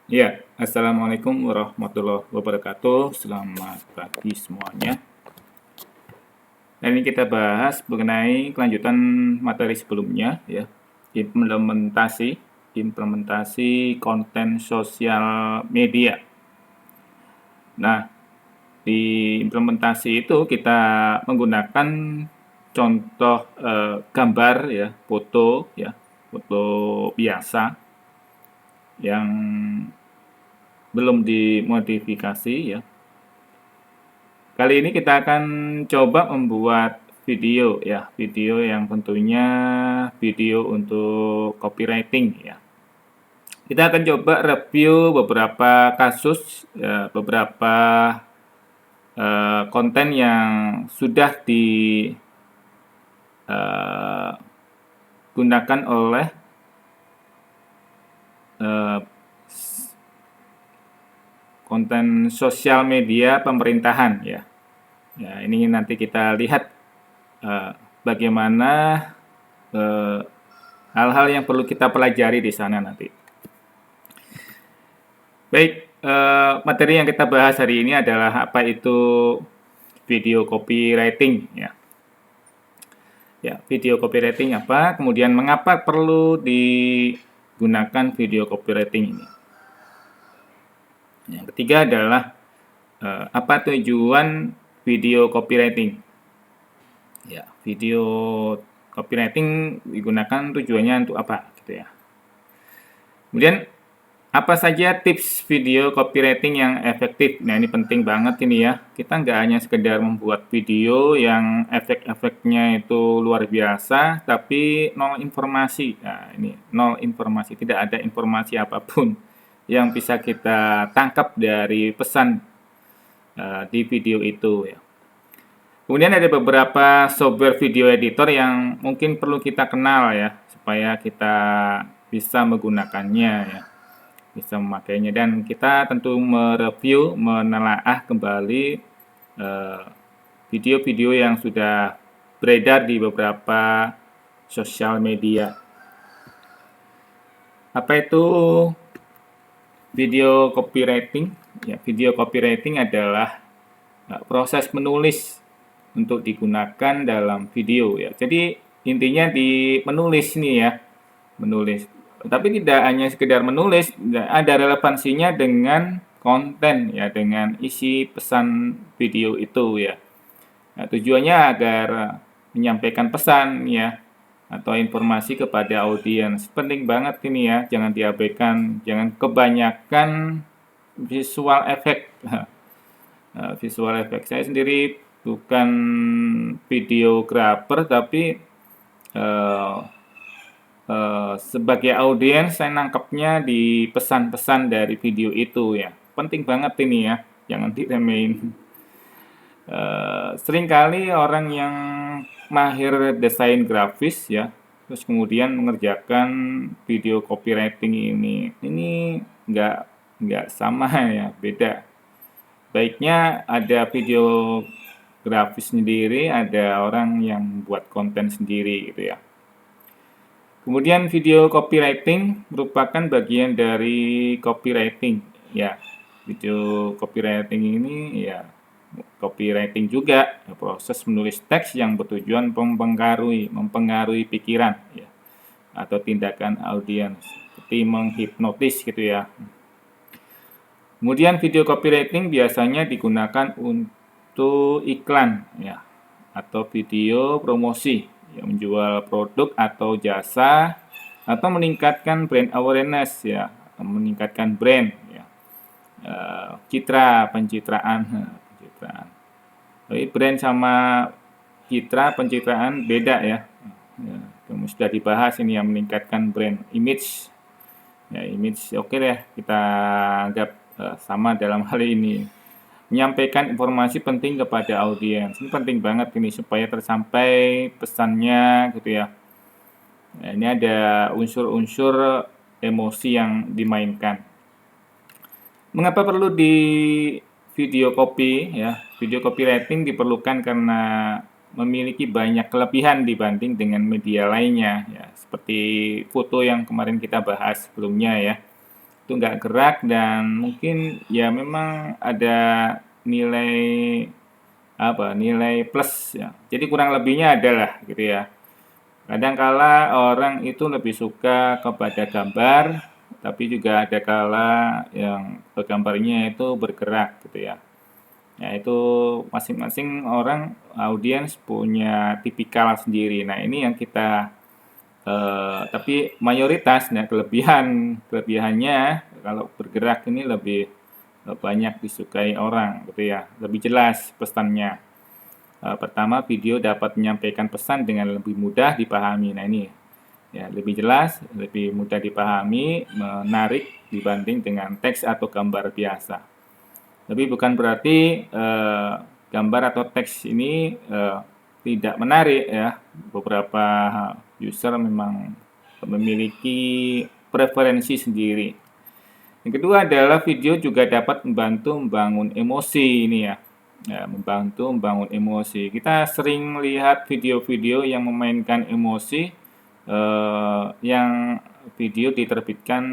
Ya, Assalamualaikum warahmatullahi wabarakatuh. Selamat pagi semuanya. Dan ini kita bahas mengenai kelanjutan materi sebelumnya, ya, implementasi konten sosial media. Nah, di implementasi itu kita menggunakan contoh gambar, ya, foto biasa yang belum dimodifikasi, ya. Kali ini kita akan coba membuat video, ya, video yang tentunya video untuk copywriting, ya. Kita akan coba review beberapa kasus, ya, beberapa konten yang sudah digunakan oleh eh, konten sosial media pemerintahan, ya. Ya, ini nanti kita lihat bagaimana hal-hal yang perlu kita pelajari di sana nanti. Baik, materi yang kita bahas hari ini adalah apa itu video copywriting, ya. Ya, video copywriting apa, kemudian mengapa perlu digunakan video copywriting ini. Yang ketiga adalah apa tujuan video copywriting. Ya, video copywriting digunakan tujuannya untuk apa, gitu ya. Kemudian apa saja tips video copywriting yang efektif? Nah, ini penting banget ini ya. Kita nggak hanya sekedar membuat video yang efek-efeknya itu luar biasa, tapi nol informasi. Nah, ini nol informasi, tidak ada informasi apapun yang bisa kita tangkap dari pesan di video itu ya. Kemudian ada beberapa software video editor yang mungkin perlu kita kenal ya, supaya kita bisa menggunakannya ya, bisa memakainya. Dan kita tentu mereview, menelaah kembali video-video yang sudah beredar di beberapa sosial media. Apa itu video copywriting? Ya, video copywriting adalah proses menulis untuk digunakan dalam video ya. Jadi intinya di menulis nih ya, menulis. Tapi tidak hanya sekedar menulis, ada relevansinya dengan konten ya, dengan isi pesan video itu ya. Nah, tujuannya agar menyampaikan pesan ya atau informasi kepada audiens. Penting banget ini ya, jangan diabaikan, jangan kebanyakan visual effect. Visual effect saya sendiri bukan videografer, tapi sebagai audiens saya nangkepnya di pesan-pesan dari video itu ya. Penting banget ini ya, jangan diremehin. Seringkali orang yang mahir desain grafis ya, terus kemudian mengerjakan video copywriting ini nggak sama ya, beda. Baiknya ada video grafis sendiri, ada orang yang buat konten sendiri gitu ya. Kemudian video copywriting merupakan bagian dari copywriting ya. Video copywriting ini ya copywriting juga proses menulis teks yang bertujuan mempengaruhi pikiran ya, atau tindakan audiens seperti menghipnotis gitu ya. Kemudian video copywriting biasanya digunakan untuk iklan ya, atau video promosi yang menjual produk atau jasa, atau meningkatkan brand awareness ya, meningkatkan brand ya. Pencitraan. Tapi brand sama pencitraan beda ya. Kamu sudah dibahas ini yang meningkatkan brand image. Ya, image oke deh, kita anggap sama dalam hal ini. Menyampaikan informasi penting kepada audiens. Ini penting banget ini supaya tersampai pesannya gitu ya. Nah, ini ada unsur-unsur emosi yang dimainkan. Mengapa perlu di video copy ya? Video copywriting diperlukan karena memiliki banyak kelebihan dibanding dengan media lainnya ya, seperti foto yang kemarin kita bahas sebelumnya ya. itu nggak gerak dan mungkin ya memang ada nilai nilai plus ya. Jadi kurang lebihnya adalah gitu ya. Kadangkala orang itu lebih suka kepada gambar, tapi juga ada kala yang gambarnya itu bergerak gitu ya. Ya itu masing-masing orang audiens punya tipikal sendiri. Nah, ini yang kita tapi mayoritas nah kelebihannya kalau bergerak ini lebih banyak disukai orang gitu ya. Lebih jelas pesannya. Pertama, video dapat menyampaikan pesan dengan lebih mudah dipahami. Nah, ini ya lebih jelas, lebih mudah dipahami, menarik dibanding dengan teks atau gambar biasa. Tapi bukan berarti gambar atau teks ini tidak menarik ya. Beberapa user memang memiliki preferensi sendiri. Yang kedua adalah video juga dapat membantu membangun emosi ini ya. Ya, membantu membangun emosi. Kita sering melihat video-video yang memainkan emosi yang video diterbitkan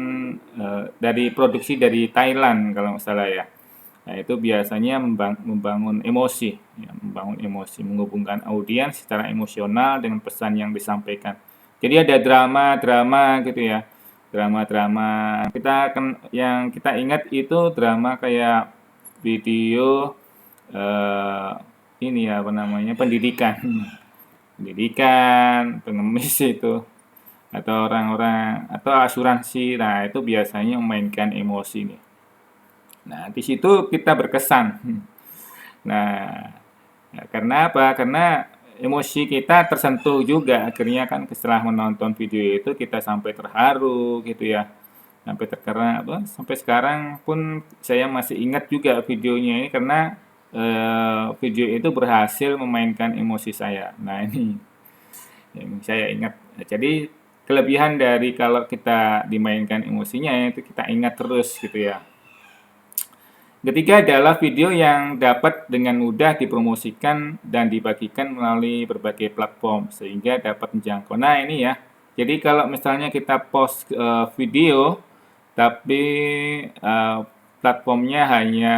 dari produksi dari Thailand kalau nggak salah ya. Nah, itu biasanya membangun emosi, ya, membangun emosi, menghubungkan audiens secara emosional dengan pesan yang disampaikan. Jadi ada drama-drama gitu ya, drama-drama. Yang kita ingat itu drama kayak video ini ya apa namanya pendidikan, pendidikan, pengemis itu atau orang-orang atau asuransi. Nah, itu biasanya memainkan emosi nih. Nah, di situ kita berkesan. Nah, ya, karena apa? Karena emosi kita tersentuh juga. Akhirnya kan setelah menonton video itu kita sampai terharu gitu ya. Sampai terkena apa? Sampai sekarang pun saya masih ingat juga videonya ini karena video itu berhasil memainkan emosi saya. Nah, ini yang saya ingat. Jadi kelebihan dari kalau kita dimainkan emosinya itu kita ingat terus gitu ya. Ketiga adalah video yang dapat dengan mudah dipromosikan dan dibagikan melalui berbagai platform sehingga dapat menjangkau. Nah, ini ya. Jadi kalau misalnya kita post video tapi platformnya hanya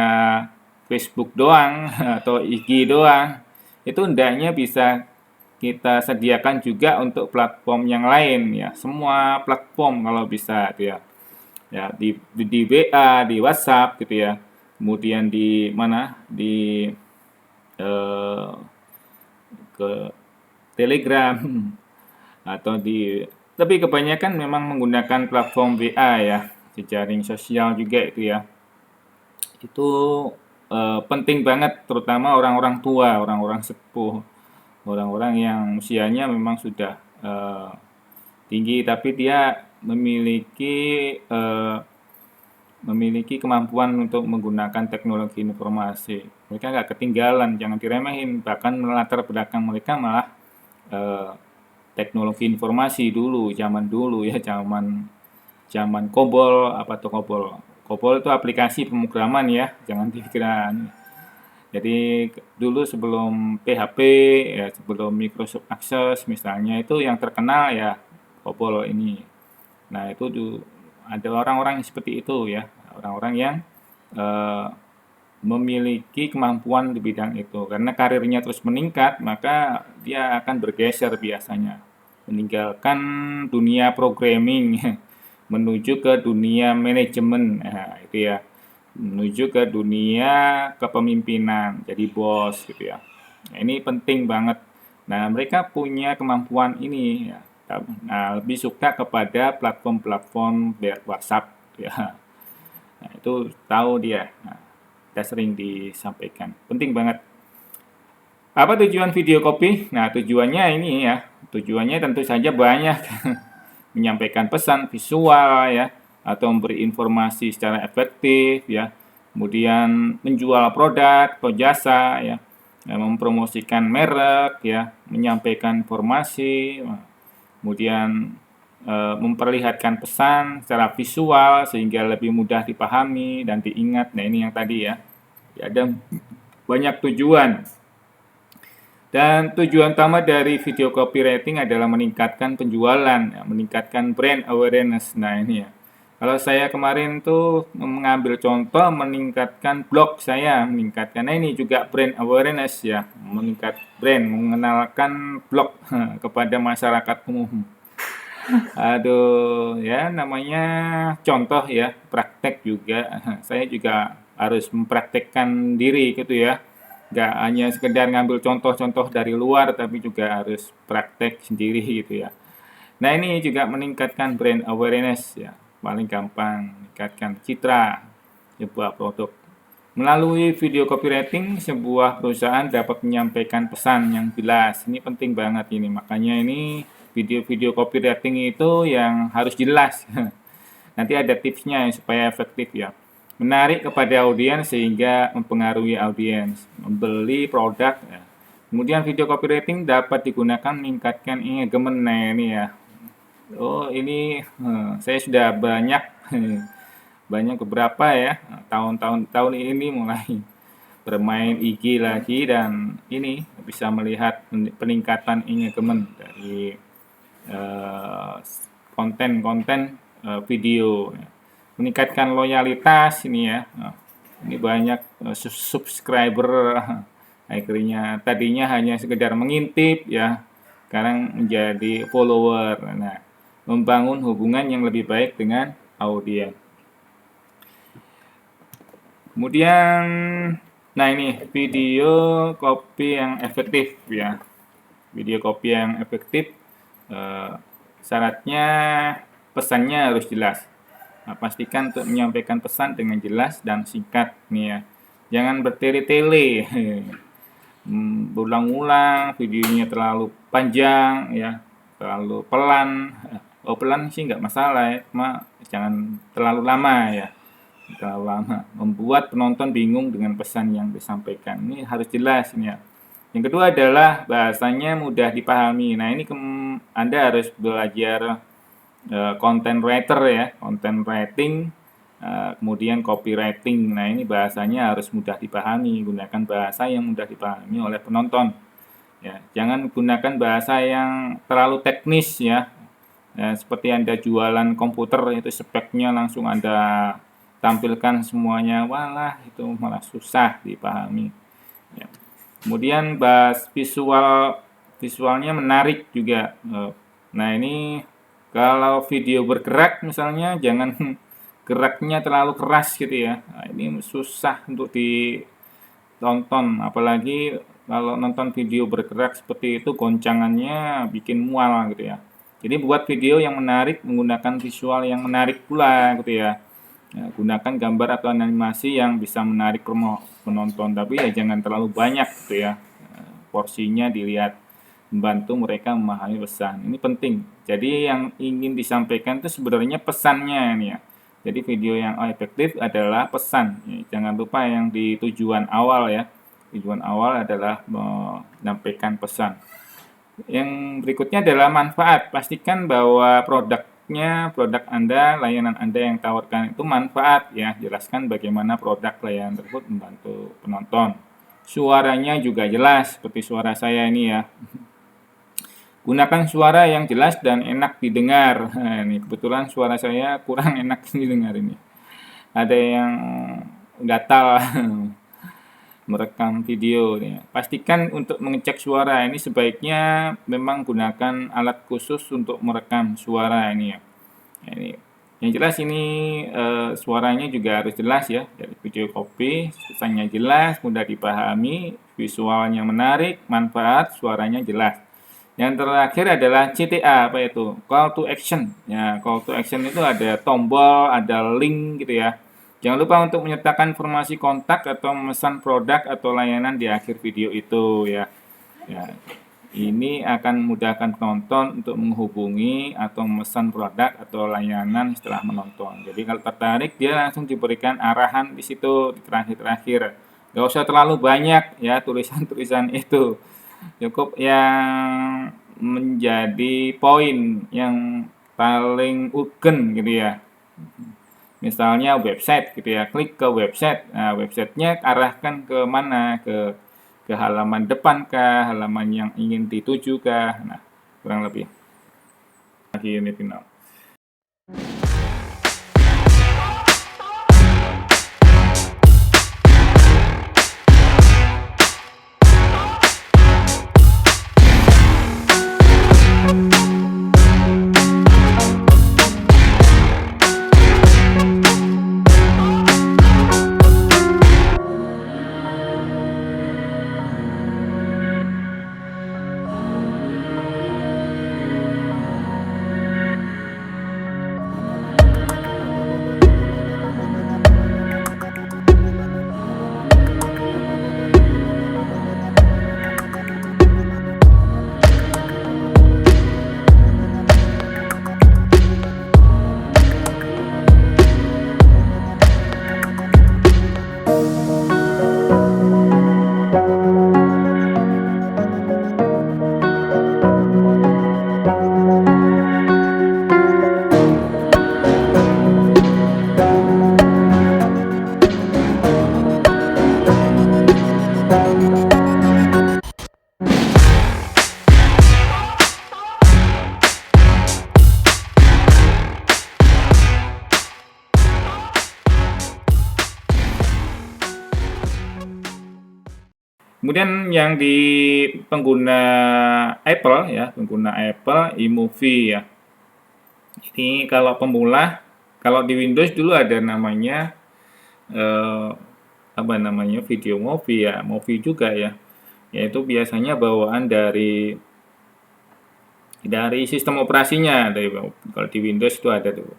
Facebook doang atau IG doang, itu hendaknya bisa kita sediakan juga untuk platform yang lain ya. Semua platform kalau bisa gitu ya. Ya di WA, di WhatsApp gitu ya. Kemudian di mana? Di ke Telegram atau tapi kebanyakan memang menggunakan platform WA ya, jejaring sosial juga itu ya. Itu penting banget terutama orang-orang tua, orang-orang sepuh, orang-orang yang usianya memang sudah tinggi tapi dia memiliki kemampuan untuk menggunakan teknologi informasi. Mereka nggak ketinggalan, jangan diremehin. Bahkan latar belakang mereka malah teknologi informasi zaman dulu ya, zaman COBOL, apa tuh COBOL? COBOL itu aplikasi pemrograman ya, jangan dikira. Jadi dulu sebelum PHP, ya sebelum Microsoft Access misalnya itu yang terkenal ya COBOL ini. Nah itu ada orang-orang yang seperti itu ya, orang-orang yang memiliki kemampuan di bidang itu. Karena karirnya terus meningkat, maka dia akan bergeser biasanya, meninggalkan dunia programming, menuju ke dunia manajemen, nah, itu ya, menuju ke dunia kepemimpinan, jadi bos gitu ya. Nah, ini penting banget. Nah, mereka punya kemampuan ini ya. Nah, lebih suka kepada platform-platform WhatsApp ya. Nah, itu tahu dia. Nah, kita sering disampaikan. Penting banget. Apa tujuan video copy? Nah, tujuannya ini ya. Tujuannya tentu saja banyak. Menyampaikan pesan visual ya atau memberi informasi secara efektif ya. Kemudian menjual produk atau jasa ya. Mempromosikan merek ya, menyampaikan informasi, kemudian memperlihatkan pesan secara visual sehingga lebih mudah dipahami dan diingat. Nah, ini yang tadi ya. Ada banyak tujuan. Dan tujuan utama dari video copywriting adalah meningkatkan penjualan, ya, meningkatkan brand awareness. Nah, ini ya. Kalau saya kemarin tuh mengambil contoh meningkatkan blog saya, meningkatkan ini juga brand awareness ya, meningkat brand, mengenalkan blog kepada masyarakat umum. Aduh, ya namanya contoh ya, praktek juga. Saya juga harus mempraktekkan diri gitu ya. Nggak hanya sekedar ngambil contoh-contoh dari luar, tapi juga harus praktek sendiri gitu ya. Nah, ini juga meningkatkan brand awareness ya. Paling gampang meningkatkan citra sebuah produk. Melalui video copywriting, sebuah perusahaan dapat menyampaikan pesan yang jelas. Ini penting banget ini. Makanya ini video-video copywriting itu yang harus jelas. Nanti ada tipsnya supaya efektif ya. Menarik kepada audiens sehingga mempengaruhi audiens. Membeli produk ya. Kemudian video copywriting dapat digunakan meningkatkan engagement. Nah ini ya. Oh ini saya sudah banyak banyak beberapa ya tahun ini mulai bermain IG lagi dan ini bisa melihat peningkatan engagement dari konten-konten video, meningkatkan loyalitas ini ya. Ini banyak subscriber akhirnya tadinya hanya sekedar mengintip ya, sekarang menjadi follower. Nah, membangun hubungan yang lebih baik dengan audiens. Kemudian, nah ini video copy yang efektif ya. Video copy yang efektif, syaratnya pesannya harus jelas. Nah, pastikan untuk menyampaikan pesan dengan jelas dan singkat nih ya. Jangan bertele-tele, berulang-ulang, videonya terlalu panjang ya, terlalu pelan. Oh pelan sih nggak masalah ya, cuma jangan terlalu lama ya. Terlalu lama membuat penonton bingung dengan pesan yang disampaikan. Ini harus jelas ini ya. Yang kedua adalah bahasanya mudah dipahami. Nah ini Anda harus belajar content writer ya, content writing, kemudian copywriting. Nah ini bahasanya harus mudah dipahami. Gunakan bahasa yang mudah dipahami oleh penonton. Ya, jangan gunakan bahasa yang terlalu teknis ya. Ya, seperti Anda jualan komputer itu speknya langsung Anda tampilkan semuanya, walah itu malah susah dipahami ya. Kemudian bahas visualnya menarik juga. Nah ini kalau video bergerak misalnya jangan geraknya terlalu keras gitu ya. Nah, ini susah untuk ditonton, apalagi kalau nonton video bergerak seperti itu goncangannya bikin mual gitu ya. Jadi buat video yang menarik menggunakan visual yang menarik pula gitu ya. Ya, gunakan gambar atau animasi yang bisa menarik penonton, tapi ya jangan terlalu banyak gitu ya. Porsinya dilihat, membantu mereka memahami pesan. Ini penting. Jadi yang ingin disampaikan itu sebenarnya pesannya ini ya. Jadi video yang efektif adalah pesan. Ya, jangan lupa yang di tujuan awal ya. Tujuan awal adalah menyampaikan pesan. Yang berikutnya adalah manfaat. Pastikan bahwa produk Anda, layanan Anda yang tawarkan itu manfaat ya. Jelaskan bagaimana produk layanan tersebut membantu penonton. Suaranya juga jelas seperti suara saya ini ya. Gunakan suara yang jelas dan enak didengar. Nah, ini kebetulan suara saya kurang enak didengar ini. Ada yang gatal merekam video ya. Pastikan untuk mengecek suara ini sebaiknya memang gunakan alat khusus untuk merekam suara ini ya. Ini yang jelas ini suaranya juga harus jelas ya. Dari video copy pesannya jelas, mudah dipahami, visualnya menarik, manfaat, suaranya jelas. Yang terakhir adalah CTA, apa itu? Call to action. Ya, call to action itu ada tombol, ada link gitu ya. Jangan lupa untuk menyertakan informasi kontak atau memesan produk atau layanan di akhir video itu ya. Ya, ini akan memudahkan penonton untuk menghubungi atau memesan produk atau layanan setelah menonton. Jadi kalau tertarik dia langsung diberikan arahan di situ di terakhir-terakhir. Gak usah terlalu banyak ya tulisan-tulisan itu. Cukup yang menjadi poin yang paling urgen gitu ya. Misalnya website gitu ya, klik ke website. Nah, websitenya arahkan ke mana? Ke halaman depan kah, halaman yang ingin dituju kah? Nah, kurang lebih. Lagi ini final. Kemudian yang di pengguna Apple ya, pengguna Apple iMovie ya. Ini kalau pemula, kalau di Windows dulu ada namanya eh, apa namanya video movie ya, movie juga ya. Yaitu biasanya bawaan dari sistem operasinya, dari kalau di Windows itu ada tuh.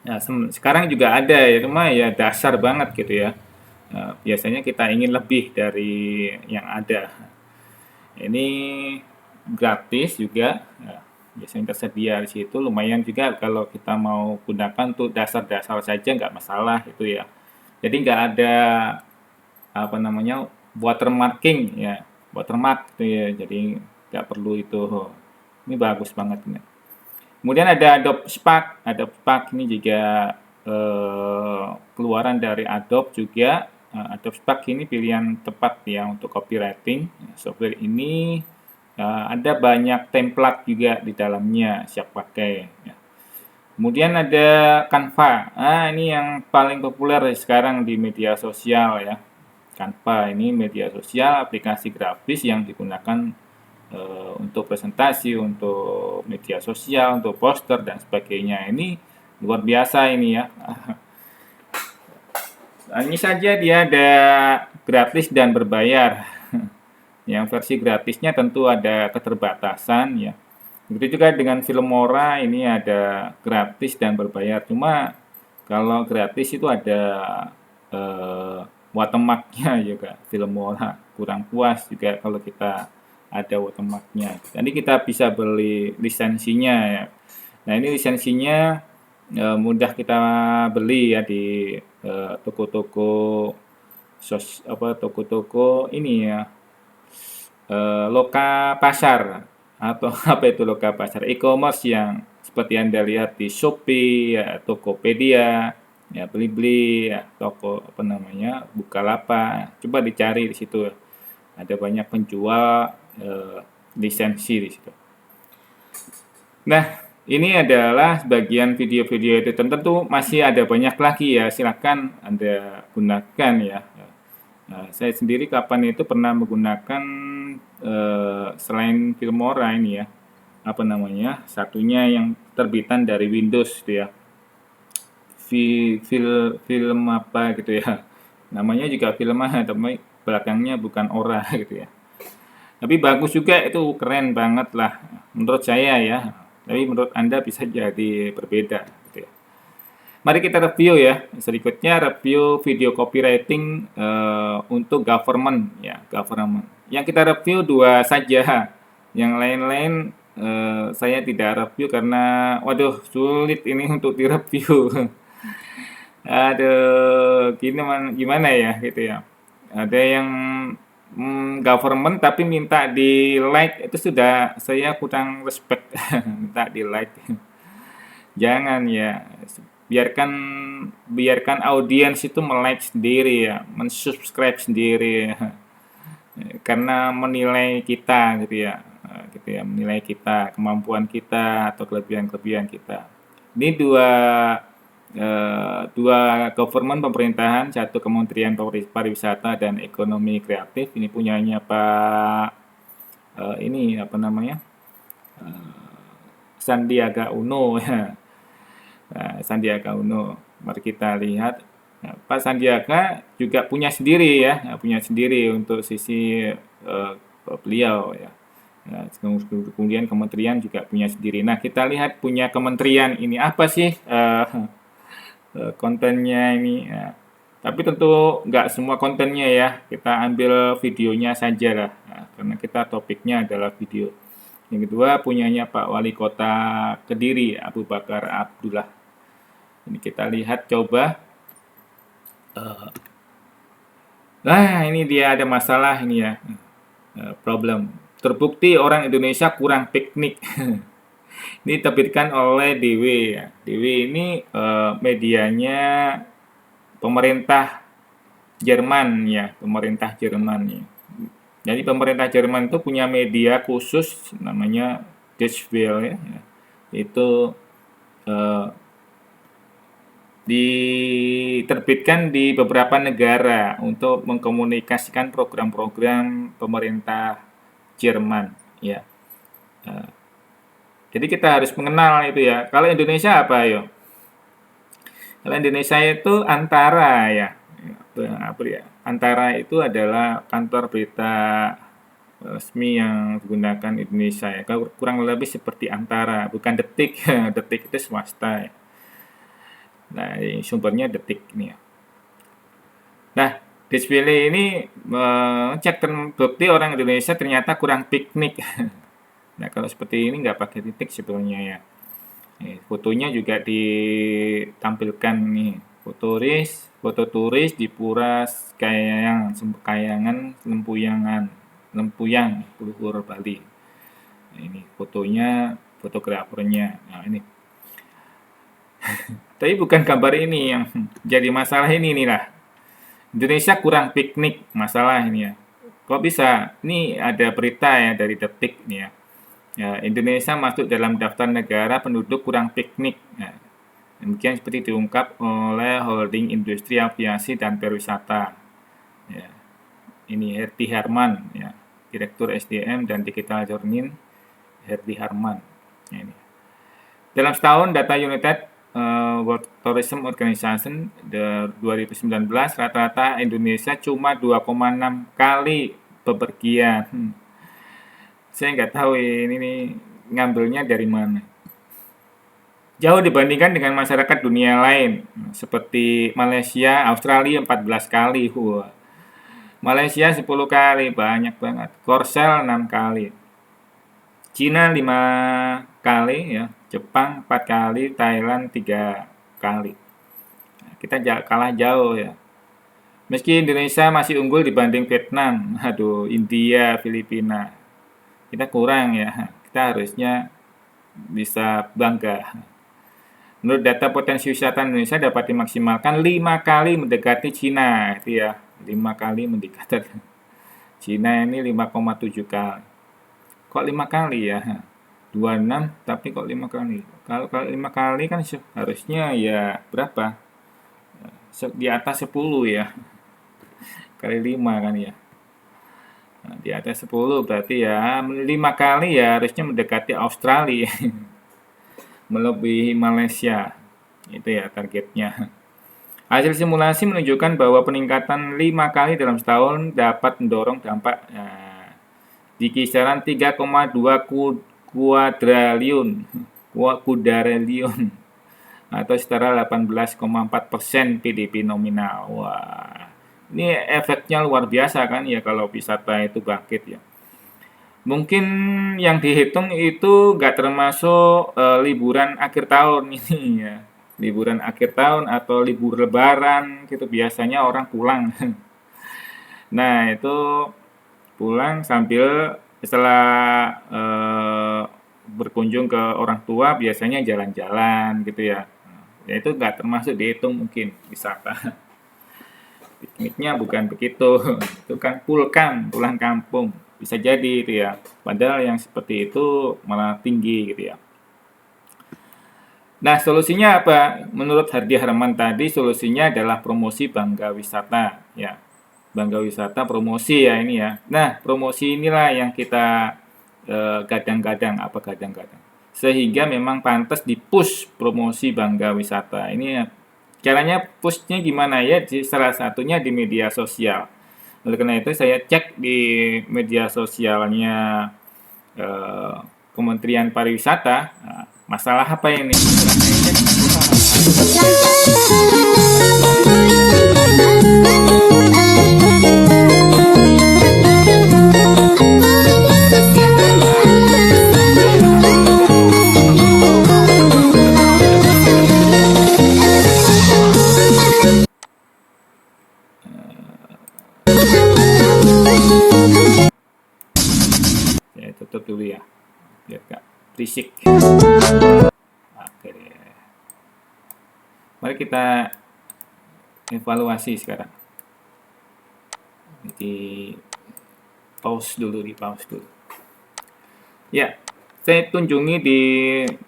Nah, sekarang juga ada ya, cuma ya dasar banget gitu ya. Biasanya kita ingin lebih dari yang ada. Ini gratis juga, ya, biasanya tersedia di situ. Lumayan juga kalau kita mau gunakan tuh dasar-dasar saja nggak masalah itu ya. Jadi nggak ada apa namanya watermarking ya, watermark itu ya. Jadi nggak perlu itu. Ini bagus banget ini. Kemudian ada Adobe Spark. Adobe Spark ini juga keluaran dari Adobe juga. Adobe Spark ini pilihan tepat ya untuk copywriting. Software ini ada banyak template juga di dalamnya, siap pakai. Ya. Kemudian ada Canva. Ini yang paling populer sekarang di media sosial ya. Canva ini media sosial, aplikasi grafis yang digunakan untuk presentasi, untuk media sosial, untuk poster dan sebagainya. Ini luar biasa ini ya. Ini saja dia ada gratis dan berbayar. Yang versi gratisnya tentu ada keterbatasan ya. Begitu juga dengan Filmora ini ada gratis dan berbayar. Cuma kalau gratis itu ada watermarknya juga Filmora. Kurang puas juga kalau kita ada watermarknya. Jadi kita bisa beli lisensinya ya. Nah ini lisensinya mudah kita beli ya di toko-toko toko-toko ini ya, loka pasar atau apa itu loka pasar e-commerce yang seperti Anda lihat di Shopee ya, Tokopedia ya, Blibli ya, toko apa namanya Bukalapak. Coba dicari di situ, ada banyak penjual lisensi di situ. Nah, ini adalah bagian video-video itu. Tentu masih ada banyak lagi ya, silakan Anda gunakan ya. Nah, saya sendiri kapan itu pernah menggunakan selain Filmora ini ya, apa namanya, satunya yang terbitan dari Windows itu ya, film apa gitu ya, namanya juga film tapi belakangnya bukan Ora gitu ya. Tapi bagus juga, itu keren banget lah menurut saya ya. Tapi menurut Anda bisa jadi berbeda gitu ya. Mari kita review ya. Berikutnya review video copywriting untuk government ya, government. Yang kita review dua saja. Yang lain-lain saya tidak review karena waduh sulit ini untuk direview. Aduh, gimana ya gitu ya. Ada yang government tapi minta di like, itu sudah saya kurang respect. Minta di like. Jangan ya. Biarkan audiens itu melike sendiri ya, mensubscribe sendiri ya. Karena menilai kita gitu ya, menilai kita, kemampuan kita atau kelebihan-kelebihan kita. Ini dua government pemerintahan, satu Kementerian Pariwisata dan Ekonomi Kreatif. Ini punyanya Pak ini apa namanya, Sandiaga Uno ya. Nah, Sandiaga Uno, mari kita lihat. Nah, Pak Sandiaga juga punya sendiri ya, punya sendiri untuk sisi beliau ya. Nah, kemudian kementerian juga punya sendiri. Nah, kita lihat punya kementerian ini apa sih kontennya ini. Ya. Tapi tentu nggak semua kontennya ya, kita ambil videonya saja lah, nah, karena kita topiknya adalah video. Yang kedua punyanya Pak Wali Kota Kediri, Abu Bakar Abdullah. Ini kita lihat coba. Nah ini dia ada masalah ini ya, problem. Terbukti orang Indonesia kurang piknik. Ini diterbitkan oleh DW ya. DW ini medianya pemerintah Jerman ya, pemerintah Jerman ya. Jadi pemerintah Jerman itu punya media khusus namanya Deutsche Welle ya. Itu diterbitkan di beberapa negara untuk mengkomunikasikan program-program pemerintah Jerman, ya. Jadi kita harus mengenal itu ya. Kalau Indonesia apa yo? Kalau Indonesia itu Antara ya. Apa ya? Antara itu adalah kantor berita resmi yang digunakan Indonesia ya. Kurang lebih seperti Antara, bukan Detik. Detik itu swasta ya. Nah, sumbernya Detik ini ya. Nah, display ini cek terbukti orang Indonesia ternyata kurang piknik. Nah, kalau seperti ini nggak pakai titik sebetulnya ya. Fotonya juga ditampilkan nih. Foto turis di Pura Kayangan, Lempuyang, Luhur Bali. Nah, ini fotonya, fotografernya. Nah, ini. Tapi bukan gambar ini yang jadi masalah ini nih lah. Indonesia kurang piknik, masalah ini ya. Kok bisa? Ini ada berita ya dari Detik nih ya. Ya, Indonesia masuk dalam daftar negara penduduk kurang piknik. Nah, demikian seperti diungkap oleh Holding Industri Aviasi dan Pariwisata. Ya, ini Herdi Harman, ya, Direktur SDM dan Digital Journey, Herdi Harman. Ya, ini. Dalam setahun data United World Tourism Organization 2019 rata-rata Indonesia cuma 2,6 kali bepergian. Saya nggak tahu ini nih ngambilnya dari mana. Jauh dibandingkan dengan masyarakat dunia lain seperti Malaysia, Australia 14 kali. Wah. Malaysia 10 kali, banyak banget. Korsel 6 kali. Cina 5 kali ya, Jepang 4 kali, Thailand 3 kali. Nah, kita kalah jauh ya. Meski Indonesia masih unggul dibanding Vietnam, aduh, India, Filipina. Kita kurang ya. Kita harusnya bisa bangga. Menurut data potensi wisata Indonesia dapat dimaksimalkan 5 kali mendekati Cina, itu ya. 5 kali mendekati. Cina ini 5,7 kali. Kok 5 kali ya? 26 tapi kok 5 kali. Kalau 5 kali kan harusnya ya berapa? Di atas 10 ya. Kali 5 kan ya. Nah, di atas 10 berarti ya 5 kali ya harusnya mendekati Australia. Melebihi Malaysia. Itu ya targetnya. Hasil simulasi menunjukkan bahwa peningkatan 5 kali dalam setahun dapat mendorong dampak di kisaran 3,2 kuadriliun atau setara 18,4% PDB nominal. Wah, ini efeknya luar biasa kan ya kalau wisata itu bangkit ya. Mungkin yang dihitung itu nggak termasuk liburan akhir tahun ini ya. Liburan akhir tahun atau libur lebaran gitu biasanya orang pulang. Nah, itu pulang sambil setelah berkunjung ke orang tua biasanya jalan-jalan gitu ya. Ya itu nggak termasuk dihitung mungkin wisata. Pikniknya bukan begitu. Itu kan pulang kampung. Bisa jadi itu ya. Padahal yang seperti itu malah tinggi gitu ya. Nah, solusinya apa? Menurut Hardi Harman tadi, solusinya adalah promosi Bangga Wisata ya. Bangga Wisata promosi ya ini ya. Nah, promosi inilah yang kita gadang-gadang sehingga memang pantas di-push promosi Bangga Wisata. Ini caranya pushnya gimana ya? Salah satunya di media sosial. Oleh karena itu saya cek di media sosialnya Kementerian Pariwisata. Nah, masalah apa ini? Saya tutup dulu ya biar gak berisik. Oke deh. Mari kita evaluasi sekarang. Di pause dulu. Ya, saya kunjungi di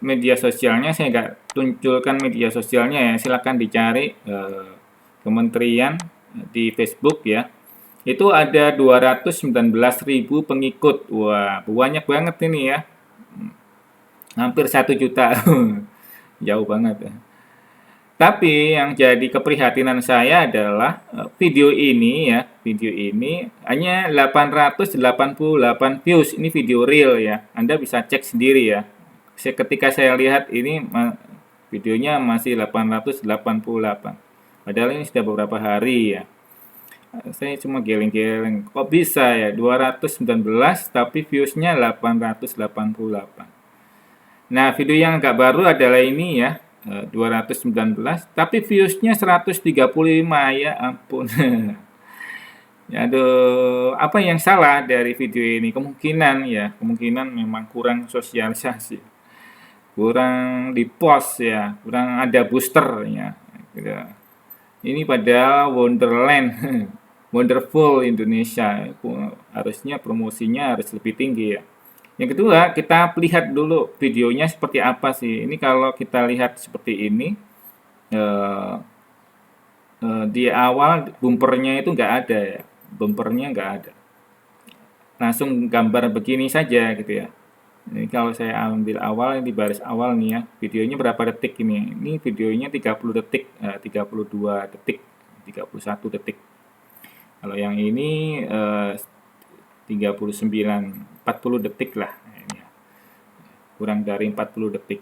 media sosialnya, saya nggak tunjukkan media sosialnya ya, silakan dicari kementerian di Facebook ya. Itu ada 219.000 pengikut. Wah, banyak banget ini ya. Hampir 1 juta. Jauh banget ya. Tapi yang jadi keprihatinan saya adalah video ini ya, video ini hanya 888 views. Ini video real ya. Anda bisa cek sendiri ya. Ketika saya lihat ini videonya masih 888. Padahal ini sudah beberapa hari ya. Saya cuma geleng-geleng. Kok bisa ya 219 tapi viewsnya 888. Nah, video yang agak baru adalah ini ya. 219 tapi viewsnya 135, ya ampun. Ya, aduh, apa yang salah dari video ini? Kemungkinan memang kurang sosialisasi, kurang di post ya, kurang ada boosternya gitu. Ini padahal Wonderland Wonderful Indonesia, harusnya promosinya harus lebih tinggi ya. Yang kedua, kita lihat dulu videonya seperti apa sih. Ini kalau kita lihat seperti ini, di awal bumpernya itu nggak ada ya. Bumpernya nggak ada. Langsung gambar begini saja gitu ya. Ini kalau saya ambil awal, di baris awal nih ya. Videonya berapa detik ini? Ini videonya 30 detik, 32 detik, 31 detik. Kalau yang ini 40 detik lah, kurang dari 40 detik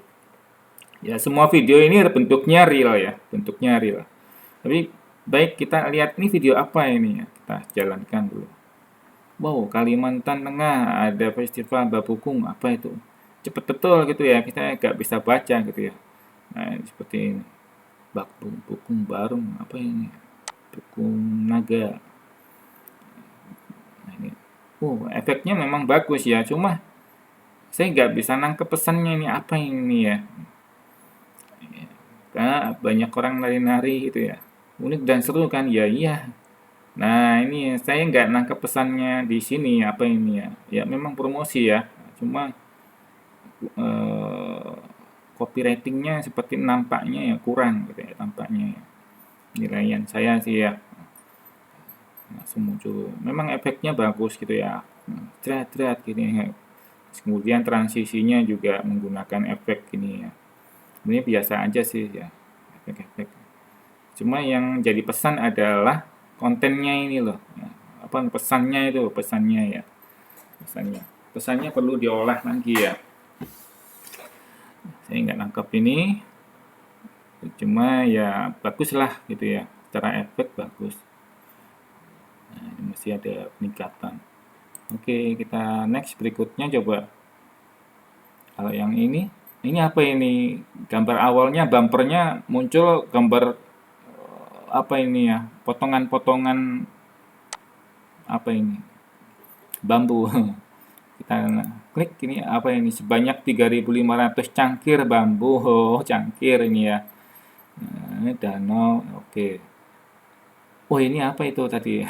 ya. Semua video ini bentuknya real ya, bentuknya real. Tapi baik, kita lihat ini video apa ini ya, kita jalankan dulu. Wow, Kalimantan Tengah ada festival Babukung, apa itu, cepet betul gitu ya, kita nggak bisa baca gitu ya. Nah, seperti ini, Babukung Barung, apa ini, Bukung Naga. Nah, ini, efeknya memang bagus ya, cuma saya nggak bisa nangkep pesannya ini apa ini ya. Karena banyak orang nari-nari gitu ya. Unik dan seru kan? Ya iya. Nah, ini saya nggak nangkep pesannya di sini apa ini ya. Ya memang promosi ya. Cuma copywritingnya seperti nampaknya ya kurang gitu ya, tampaknya ya. Nilaian saya sih ya. Langsung muncul. Memang efeknya bagus gitu ya. Drat gini ya. Kemudian transisinya juga menggunakan efek ini ya. Sebenarnya biasa aja sih ya, efek-efek. Cuma yang jadi pesan adalah kontennya ini loh. Ya. Apa pesannya itu? Pesannya ya. Pesannya perlu diolah lagi ya. Saya nggak nangkep ini. Cuma ya bagus lah gitu ya. Secara efek bagus. Nah, ini masih ada peningkatan. Oke, kita next berikutnya coba. Kalau yang ini apa ini? Gambar awalnya bumpernya muncul gambar apa ini ya? Potongan-potongan apa ini? Bambu. Kita klik ini apa ini? Sebanyak 3.500 cangkir bambu. Oh, cangkir ini ya. Nah, ini danau. Oke. Oh, ini apa itu tadi?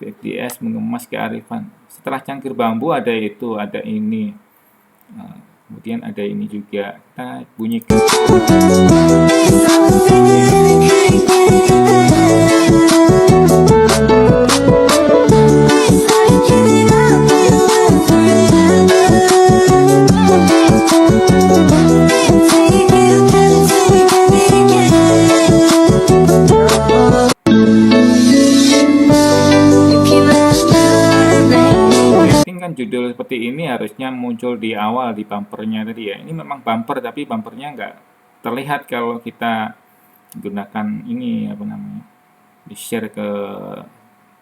VFDS mengemas kearifan. Setelah cangkir bambu ada itu, ada ini. Nah, kemudian ada ini juga. Kita bunyikan. Judul seperti ini harusnya muncul di awal di bumpernya tadi ya. Ini memang bumper tapi bumpernya nggak terlihat kalau kita gunakan ini apa namanya, di share ke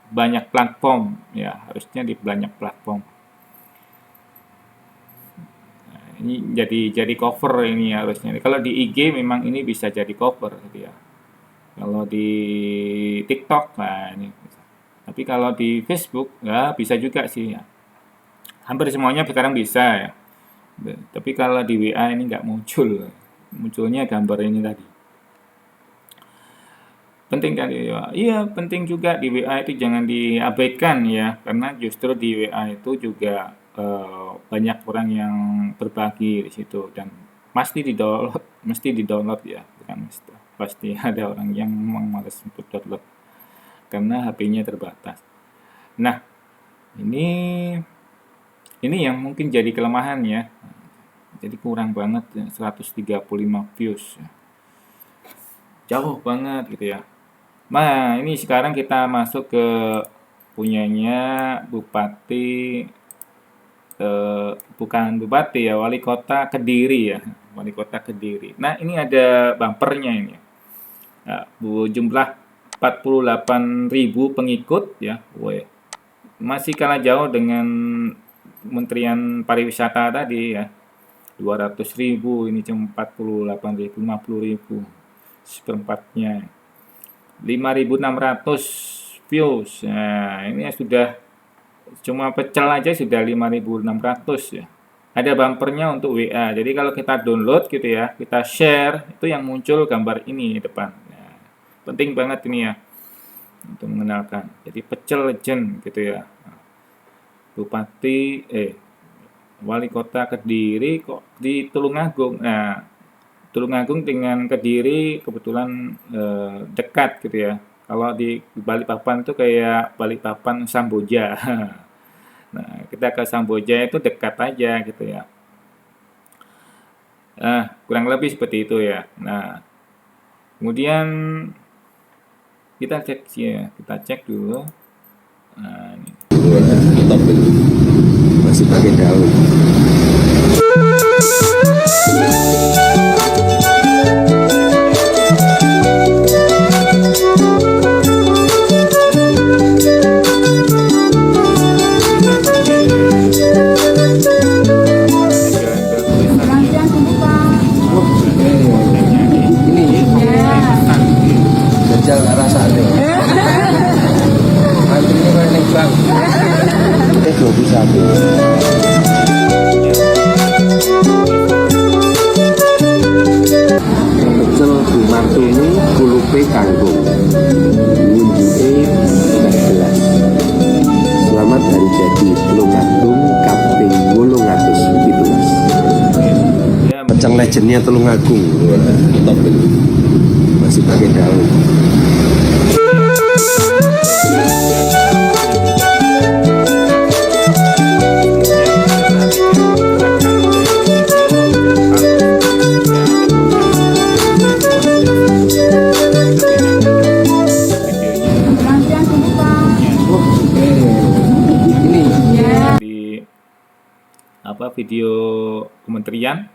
banyak platform ya, harusnya di banyak platform. Nah, ini jadi cover ini harusnya. Kalau di IG memang ini bisa jadi cover gitu ya. Kalau di TikTok nah ini. Tapi kalau di Facebook nggak bisa juga sih ya. Hampir semuanya sekarang bisa ya. Tapi kalau di WA ini nggak muncul. Munculnya gambar ini tadi. Penting kan ya? Iya, penting juga di WA itu jangan diabaikan ya. Karena justru di WA itu juga banyak orang yang berbagi di situ. Dan mesti di-download ya, bukan pasti ada orang yang memang malas untuk download karena HP-nya terbatas. Nah, ini yang mungkin jadi kelemahan ya. Jadi kurang banget ya, 135 views. Jauh banget gitu ya. Nah, ini sekarang kita masuk ke punyanya Bupati bukan Bupati ya, Wali Kota Kediri ya. Wali Kota Kediri. Nah, ini ada bumpernya ini. Nah, jumlah 48.000 pengikut ya. Woi. Masih kalah jauh dengan Kementerian Pariwisata tadi ya. 200.000, ini cuma 48.000, 50.000 seperempatnya. 5.600 views. Nah, ini sudah cuma pecel aja sudah 5.600 ya. Ada bumpernya untuk WA. Jadi kalau kita download gitu ya, kita share, itu yang muncul gambar ini di depan. Nah, penting banget ini ya untuk mengenalkan. Jadi pecel legend gitu ya. Bupati Wali Kota Kediri kok di Tulungagung. Nah, Tulungagung dengan Kediri kebetulan dekat gitu ya. Kalau di Balikpapan itu kayak Balikpapan Samboja. Nah, kita ke Samboja itu dekat aja gitu ya. Nah, kurang lebih seperti itu ya. Nah, kemudian kita cek ya, kita cek dulu. Nah, ini. Top ini. Masih pakai daun. Jajal rasanya. Antrinya kayak ning bank. 21. Pecel Bumantuni kulupe kangkung. Ngunjuke 14. Selamat hari jadi Tulungagung kaping 817. Pecel legendnya Tulungagung. Top ini. Masih pakai daun. Video kementerian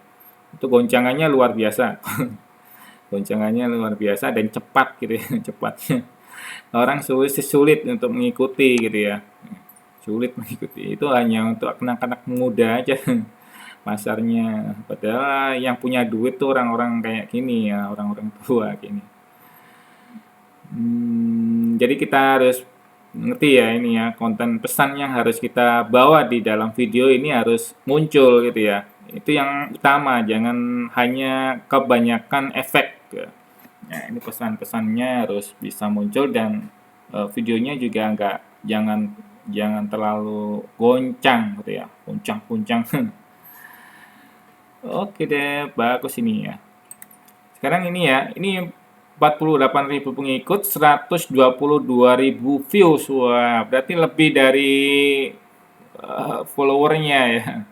itu goncangannya luar biasa. Goncangannya luar biasa dan cepat gitu ya. Cepatnya orang sulit untuk mengikuti gitu ya, sulit mengikuti. Itu hanya untuk anak-anak muda aja pasarnya, padahal yang punya duit tuh orang-orang kayak gini ya, orang-orang tua gini. Jadi kita harus ngerti ya ini ya, konten pesan yang harus kita bawa di dalam video ini harus muncul gitu ya. Itu yang utama, jangan hanya kebanyakan efek ya. Nah, ini pesan-pesannya harus bisa muncul dan videonya juga jangan terlalu goncang gitu ya, goncang-goncang. Oke deh, bagus ini ya. Sekarang ini ya, ini 48.000 pengikut, 122.000 views. Wah, berarti lebih dari followernya ya.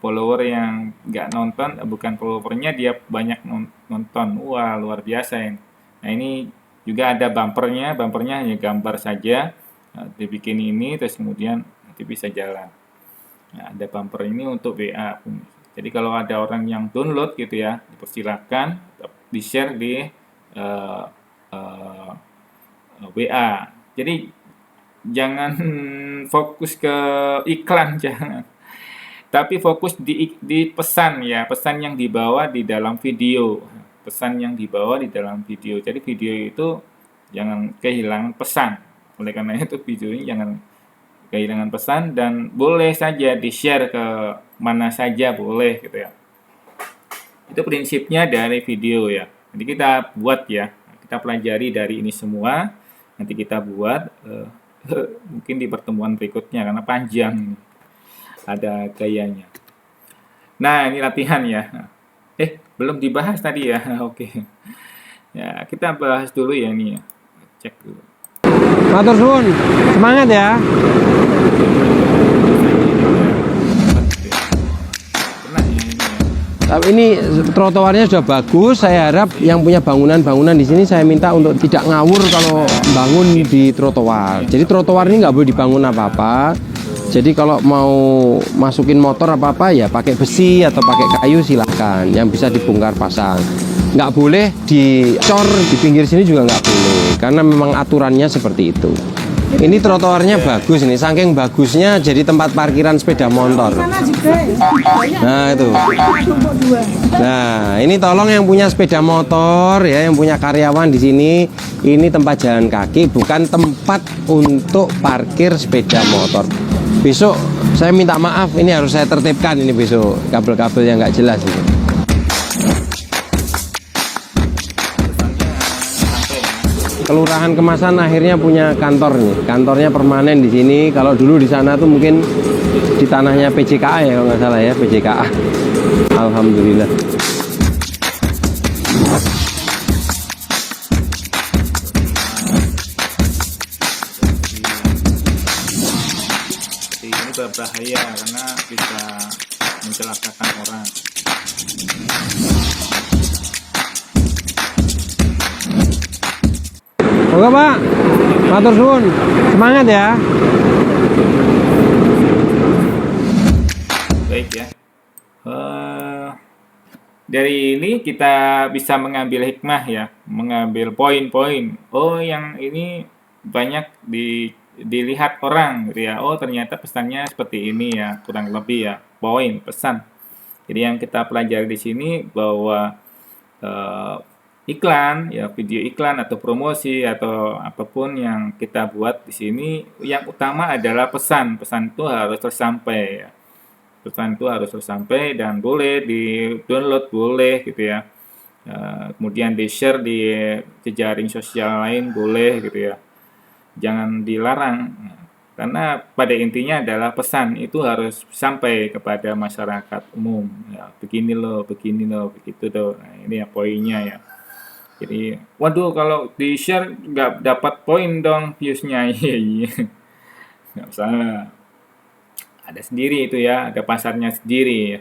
Follower yang nggak nonton, bukan followernya, dia banyak nonton. Wah, luar biasa ya. Nah, ini juga ada bumpernya hanya gambar saja. Nah, dibikin ini, terus kemudian nanti bisa jalan. Nah, ada bumper ini untuk WA. Jadi kalau ada orang yang download gitu ya, dipersilakan di-share di WA. Jadi jangan fokus ke iklan, jangan. Tapi fokus di pesan ya, pesan yang dibawa di dalam video. Pesan yang dibawa di dalam video. Jadi video itu jangan kehilangan pesan. Oleh karena itu video ini jangan kehilangan pesan dan boleh saja di-share ke mana saja boleh gitu ya. Itu prinsipnya dari video ya. Nanti kita buat ya, kita pelajari dari ini semua, nanti kita buat mungkin di pertemuan berikutnya karena panjang, ada gayanya. Nah, ini latihan ya. Belum dibahas tadi ya. Oke. Ya, kita bahas dulu ya ini ya. Cek dulu. Matur suwun, semangat ya. Pernah ya ini ya. Tapi ini trotoarnya sudah bagus. Saya harap yang punya bangunan-bangunan di sini saya minta untuk tidak ngawur kalau bangun di trotoar. Jadi trotoar ini nggak boleh dibangun apa-apa. Jadi kalau mau masukin motor apa-apa ya pakai besi atau pakai kayu silahkan. Yang bisa dibongkar pasang. Nggak boleh dicor di pinggir sini juga nggak boleh. Karena memang aturannya seperti itu. Ini trotoarnya bagus nih, saking bagusnya jadi tempat parkiran sepeda motor. Nah itu. Nah ini tolong yang punya sepeda motor ya, yang punya karyawan di sini, ini tempat jalan kaki, bukan tempat untuk parkir sepeda motor. Besok saya minta maaf, ini harus saya tertibkan ini besok kabel-kabel yang nggak jelas ini. Kelurahan Kemasan akhirnya punya kantor nih. Kantornya permanen di sini. Kalau dulu di sana tuh mungkin di tanahnya PJKA ya kalau nggak salah ya, PJKA. Alhamdulillah. Ini berbahaya karena bisa mencelakakan orang. Oke Pak, matur suwun, semangat ya. Baik ya. Dari ini kita bisa mengambil hikmah ya, mengambil poin-poin. Oh, yang ini banyak dilihat orang gitu ya. Oh, ternyata pesannya seperti ini ya, kurang lebih ya. Poin, pesan. Jadi yang kita pelajari di sini bahwa iklan ya, video iklan atau promosi atau apapun yang kita buat di sini, yang utama adalah pesan. Pesan itu harus tersampai ya. Pesan itu harus tersampai dan boleh di-download, boleh gitu ya. Kemudian di-share di jejaring sosial lain boleh gitu ya. Jangan dilarang. Karena pada intinya adalah pesan itu harus sampai kepada masyarakat umum. Ya, begini loh, begitu loh. Nah, ini ya poinnya ya. Jadi, waduh kalau di-share nggak dapat poin dong views-nya. Iya. Nggak usah. Ada sendiri itu ya, ada pasarnya sendiri ya.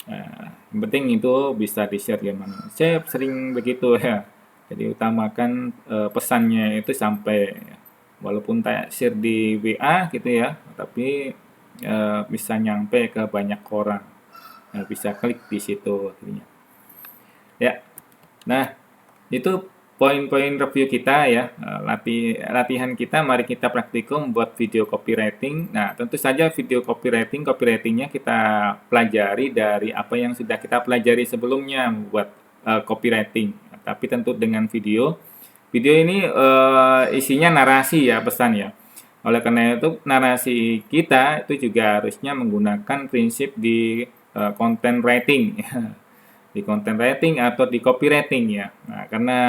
Nah, yang penting itu bisa di-share gimana. Saya sering begitu ya. Jadi utamakan pesannya itu sampai ya. Walaupun tak share di WA gitu ya, tapi bisa nyampe ke banyak orang. Bisa klik di situ akhirnya. Ya. Nah, itu poin-poin review kita ya, latihan kita, mari kita praktikum buat video copywriting. Nah, tentu saja video copywritingnya kita pelajari dari apa yang sudah kita pelajari sebelumnya buat copywriting. Tapi tentu dengan video. Video ini isinya narasi ya, pesan ya. Oleh karena itu, narasi kita itu juga harusnya menggunakan prinsip di content writing. Di content writing atau di copywriting ya. Nah, karena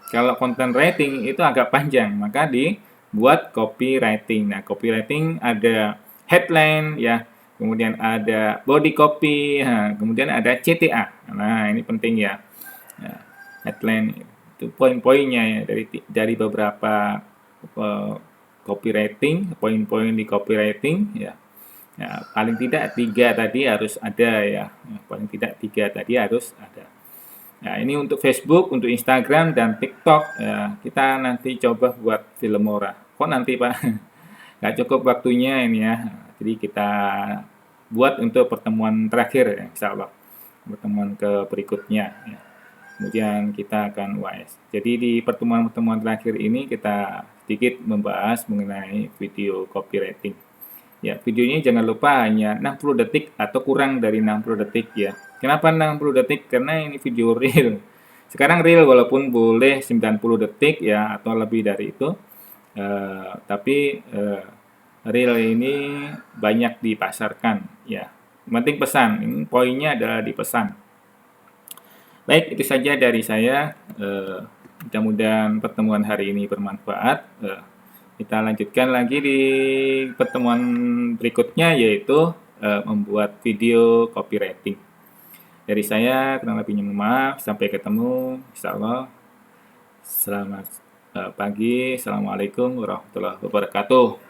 kalau content writing itu agak panjang, maka dibuat copywriting. Nah, copywriting ada headline ya, kemudian ada body copy, kemudian ada CTA. Nah, ini penting ya. Nah, headline itu poin-poinnya ya dari beberapa copywriting, poin-poin di copywriting ya. Ya, paling tidak 3 tadi harus ada ya. Paling tidak 3 tadi harus ada. Nah, ini untuk Facebook, untuk Instagram, dan TikTok. Ya, kita nanti coba buat Filmora. Kok nanti, Pak? Nggak cukup waktunya ini ya. Jadi kita buat untuk pertemuan terakhir, ya, insya Allah. Pertemuan ke berikutnya. Ya. Kemudian kita akan UAS. Jadi di pertemuan-pertemuan terakhir ini kita sedikit membahas mengenai video copywriting. Ya, videonya jangan lupa hanya 60 detik atau kurang dari 60 detik ya. Kenapa 60 detik? Karena ini video real. Sekarang real walaupun boleh 90 detik ya atau lebih dari itu. Tapi real ini banyak dipasarkan ya. Yang penting pesan. Ini poinnya adalah di pesan. Baik, itu saja dari saya. Mudah-mudahan pertemuan hari ini bermanfaat. Kita lanjutkan lagi di pertemuan berikutnya, yaitu membuat video copywriting. Dari saya kurang lebihnya mohon maaf. Sampai ketemu insyaallah. Selamat pagi. Assalamualaikum warahmatullahi wabarakatuh.